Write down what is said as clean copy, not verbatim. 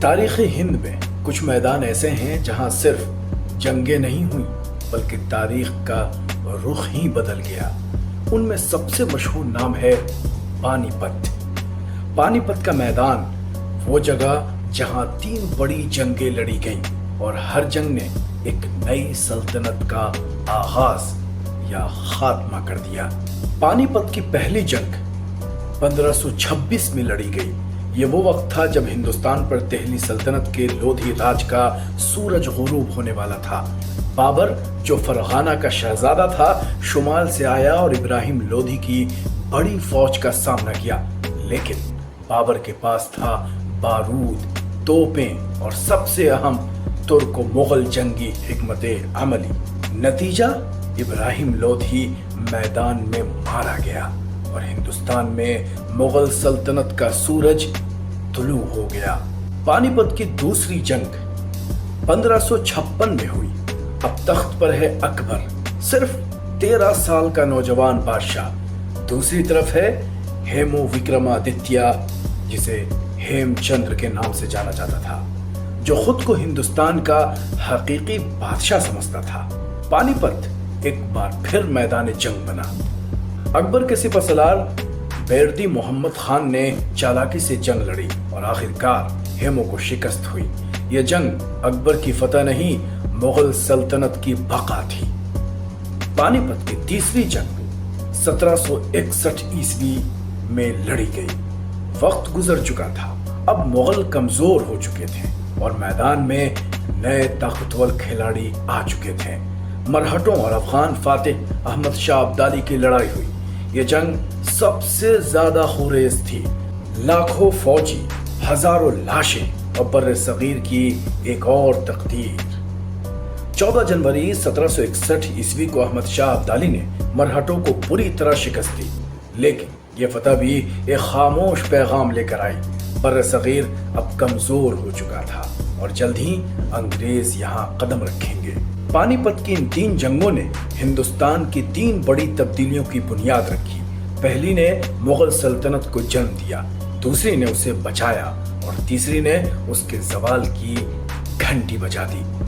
تاریخ ہند میں کچھ میدان ایسے ہیں جہاں صرف جنگیں نہیں ہوئیں بلکہ تاریخ کا رخ ہی بدل گیا۔ ان میں سب سے مشہور نام ہے پانی پت۔ پانی پت کا میدان وہ جگہ جہاں 3 بڑی جنگیں لڑی گئیں اور ہر جنگ نے ایک نئی سلطنت کا آغاز یا خاتمہ کر دیا۔ پانی پت کی پہلی جنگ 1526 میں لڑی گئی۔ یہ وہ وقت تھا جب ہندوستان پر دہلی سلطنت کے لودھی راج کا سورج غروب ہونے والا تھا۔ بابر جو فرغانہ کا شہزادہ تھا شمال سے آیا اور ابراہیم لودھی کی بڑی فوج کا سامنا کیا، لیکن بابر کے پاس تھا بارود، توپیں اور سب سے اہم ترک و مغل جنگی حکمت عملی۔ نتیجہ ابراہیم لودھی میدان میں مارا گیا اور ہندوستان میں مغل سلطنت کا سورج طلوع ہو گیا۔ پانی پت کی دوسری جنگ 1556 میں ہوئی۔ اب تخت پر ہے اکبر، صرف 13 سال کا نوجوان بادشاہ۔ دوسری طرف ہے ہیمو وکرمادتیہ، جسے ہیم چندر کے نام سے جانا جاتا تھا، جو خود کو ہندوستان کا حقیقی بادشاہ سمجھتا تھا۔ پانی پت ایک بار پھر میدان جنگ بنا۔ اکبر کے سپہ سالار بیردی محمد خان نے چالاکی سے جنگ لڑی اور آخرکار ہیمو کو شکست ہوئی۔ یہ جنگ اکبر کی فتح نہیں، مغل سلطنت کی بقا تھی۔ پانی پت کی تیسری جنگ 1761 عیسوی میں لڑی گئی۔ وقت گزر چکا تھا، اب مغل کمزور ہو چکے تھے اور میدان میں نئے طاقتور کھلاڑی آ چکے تھے۔ مرہٹوں اور افغان فاتح احمد شاہ ابدالی کی لڑائی ہوئی۔ یہ جنگ سب سے زیادہ خونریز تھی۔ لاکھوں فوجی، ہزاروں لاشیں اور بر صغیر کی ایک اور تقدیر۔ 14 جنوری 1761 عیسوی کو احمد شاہ ابدالی نے مرہٹوں کو بری طرح شکست دی، لیکن یہ فتح بھی ایک خاموش پیغام لے کر آئی۔ بر صغیر اب کمزور ہو چکا تھا اور جلد ہی انگریز یہاں قدم رکھیں گے۔ پانی پت کی ان 3 جنگوں نے ہندوستان کی 3 بڑی تبدیلیوں کی بنیاد رکھی۔ پہلی نے مغل سلطنت کو جنم دیا، دوسری نے اسے بچایا اور تیسری نے اس کے زوال کی گھنٹی بجا دی۔